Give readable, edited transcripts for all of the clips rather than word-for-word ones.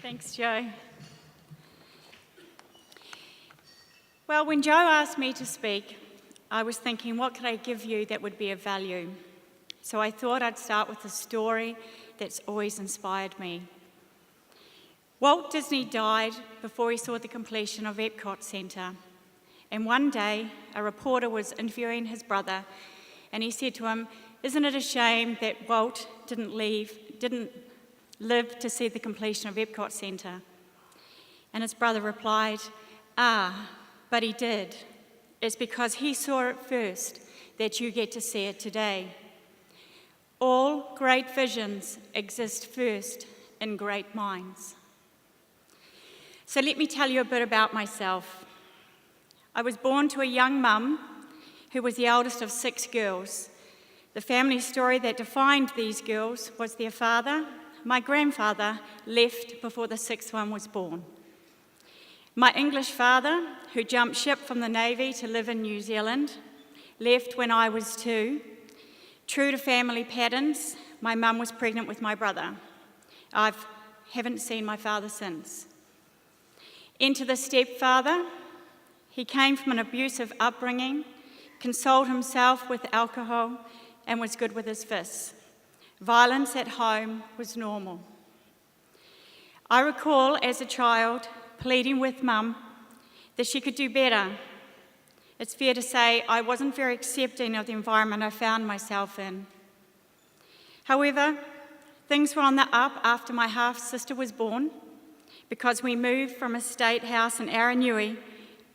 Thanks, Joe. Well, when Joe asked me to speak, I was thinking, what could I give you that would be of value? So I thought I'd start with a story that's always inspired me. Walt Disney died before he saw the completion of Epcot Centre. And one day, a reporter was interviewing his brother, and he said to him, "Isn't it a shame that Walt didn't live to see the completion of Epcot Centre?" And his brother replied, but he did. It's because he saw it first that you get to see it today. All great visions exist first in great minds. So let me tell you a bit about myself. I was born to a young mum who was the eldest of 6 girls. The family story that defined these girls was their father, my grandfather, left before the 6th one was born. My English father, who jumped ship from the Navy to live in New Zealand, left when I was 2. True to family patterns, my mum was pregnant with my brother. I haven't seen my father since. Enter the stepfather. He came from an abusive upbringing, consoled himself with alcohol, and was good with his fists. Violence at home was normal. I recall as a child pleading with Mum that she could do better. It's fair to say I wasn't very accepting of the environment I found myself in. However, things were on the up after my half-sister was born, because we moved from a state house in Aranui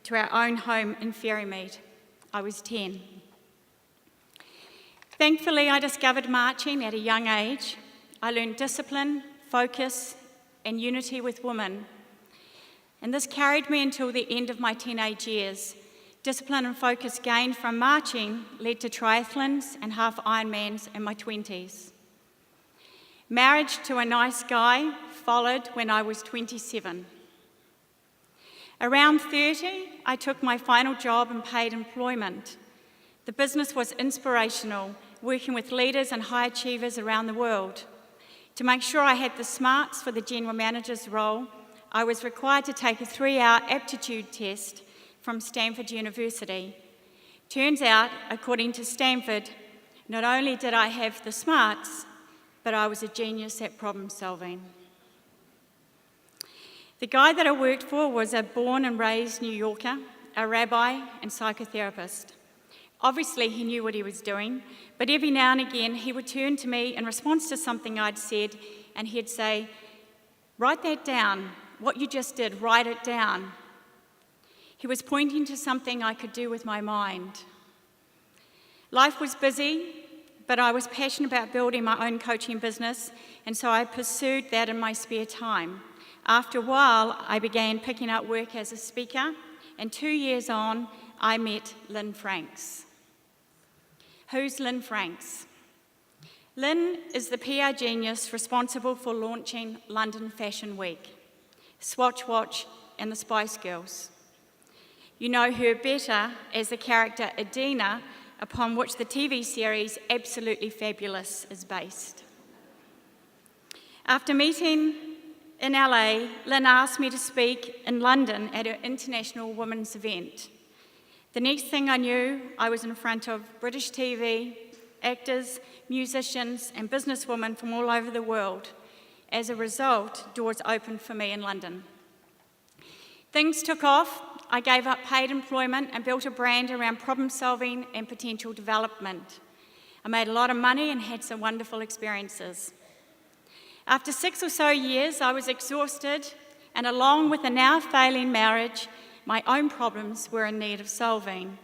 to our own home in Ferrymead. I was 10. Thankfully, I discovered marching at a young age. I learned discipline, focus, and unity with women. And this carried me until the end of my teenage years. Discipline and focus gained from marching led to triathlons and half Ironmans in my 20s. Marriage to a nice guy followed when I was 27. Around 30, I took my final job in paid employment. The business was inspirational, working with leaders and high achievers around the world. To make sure I had the smarts for the general manager's role, I was required to take a 3-hour aptitude test from Stanford University. Turns out, according to Stanford, not only did I have the smarts, but I was a genius at problem solving. The guy that I worked for was a born and raised New Yorker, a rabbi and psychotherapist. Obviously, he knew what he was doing, but every now and again he would turn to me in response to something I'd said, and he'd say, "Write that down. What you just did, write it down." He was pointing to something I could do with my mind. Life was busy, but I was passionate about building my own coaching business, and so I pursued that in my spare time. After a while, I began picking up work as a speaker, and 2 years on, I met Lynn Franks. Who's Lynn Franks? Lynn is the PR genius responsible for launching London Fashion Week, Swatch Watch, and the Spice Girls. You know her better as the character Adina, upon which the TV series Absolutely Fabulous is based. After meeting in LA, Lynn asked me to speak in London at her International Women's event. The next thing I knew, I was in front of British TV, actors, musicians, and businesswomen from all over the world. As a result, doors opened for me in London. Things took off. I gave up paid employment and built a brand around problem solving and potential development. I made a lot of money and had some wonderful experiences. After 6 or so years, I was exhausted, and along with a now failing marriage, my own problems were in need of solving.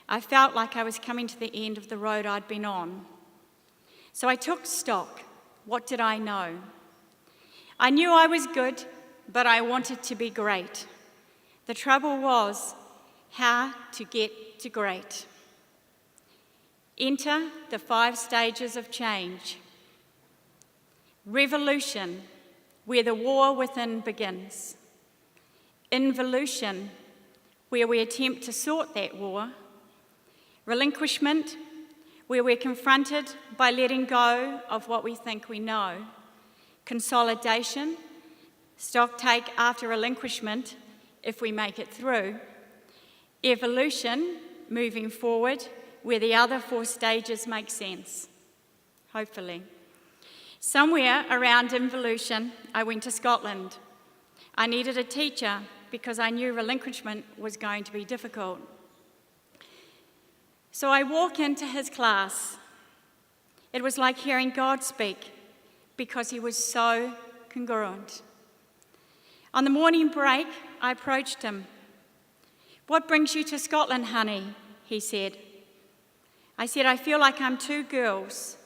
I felt like I was coming to the end of the road I'd been on. So I took stock. What did I know? I knew I was good, but I wanted to be great. The trouble was how to get to great. Enter the 5 stages of change. Revolution, where the war within begins. Involution, where we attempt to sort that war. Relinquishment, where we're confronted by letting go of what we think we know. consolidation, stock take after relinquishment, if we make it through, evolution, moving forward, where the other 4 stages make sense, hopefully. Somewhere around involution, I went to Scotland. I needed a teacher because I knew relinquishment was going to be difficult. So I walk into his class. It was like hearing God speak because he was so congruent. On the morning break, I approached him. "What brings you to Scotland, honey?" he said. I said, "I feel like I'm 2 girls,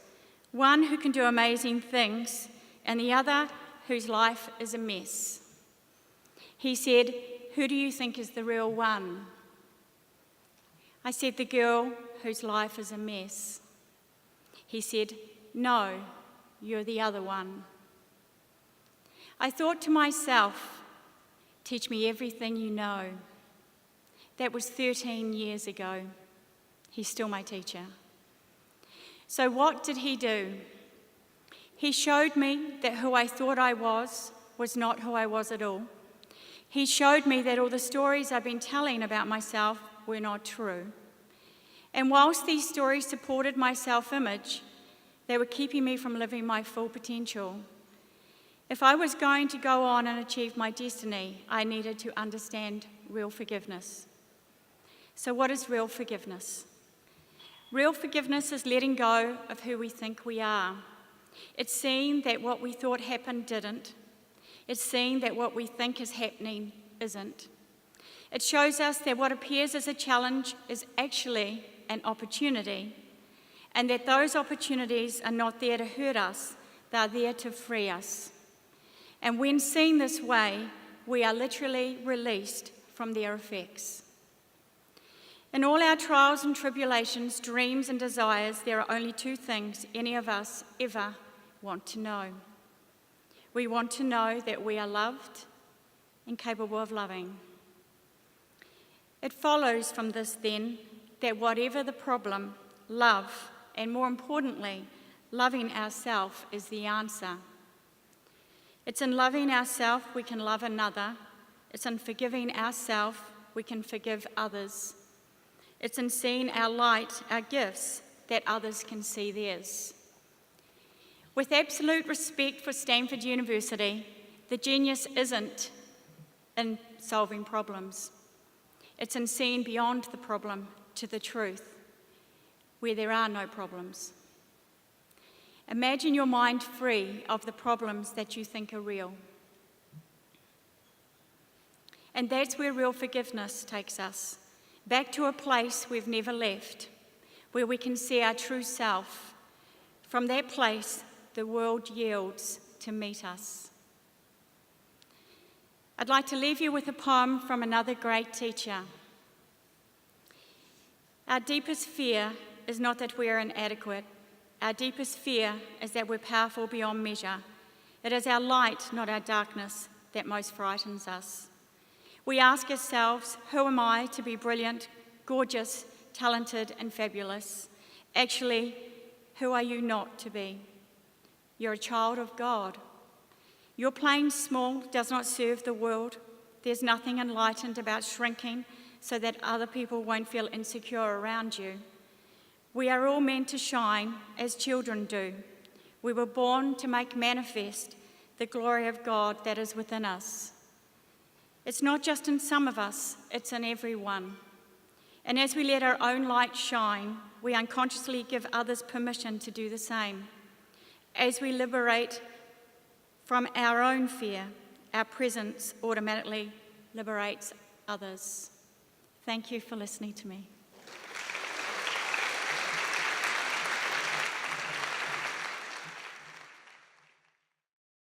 one who can do amazing things and the other whose life is a mess." He said, "Who do you think is the real one?" I said, "The girl whose life is a mess." He said, "No, you're the other one." I thought to myself, teach me everything you know. That was 13 years ago. He's still my teacher. So what did he do? He showed me that who I thought I was not who I was at all. He showed me that all the stories I've been telling about myself were not true. And whilst these stories supported my self-image, they were keeping me from living my full potential. If I was going to go on and achieve my destiny, I needed to understand real forgiveness. So what is real forgiveness? Real forgiveness is letting go of who we think we are. It's seeing that what we thought happened didn't. It's seeing that what we think is happening isn't. It shows us that what appears as a challenge is actually an opportunity, and that those opportunities are not there to hurt us, they are there to free us. And when seen this way, we are literally released from their effects. In all our trials and tribulations, dreams and desires, there are only 2 things any of us ever want to know. We want to know that we are loved and capable of loving. It follows from this, then, that whatever the problem, love, and more importantly, loving ourselves is the answer. It's in loving ourselves we can love another. It's in forgiving ourselves we can forgive others. It's in seeing our light, our gifts, that others can see theirs. With absolute respect for Stanford University, the genius isn't in solving problems. It's in seeing beyond the problem to the truth, where there are no problems. Imagine your mind free of the problems that you think are real. And that's where real forgiveness takes us, back to a place we've never left, where we can see our true self. From that place, the world yields to meet us. I'd like to leave you with a poem from another great teacher. Our deepest fear is not that we are inadequate. Our deepest fear is that we're powerful beyond measure. It is our light, not our darkness, that most frightens us. We ask ourselves, who am I to be brilliant, gorgeous, talented, and fabulous? Actually, who are you not to be? You're a child of God. Your playing small does not serve the world. There's nothing enlightened about shrinking so that other people won't feel insecure around you. We are all meant to shine as children do. We were born to make manifest the glory of God that is within us. It's not just in some of us, it's in everyone. And as we let our own light shine, we unconsciously give others permission to do the same. As we liberate from our own fear, our presence automatically liberates others. Thank you for listening to me.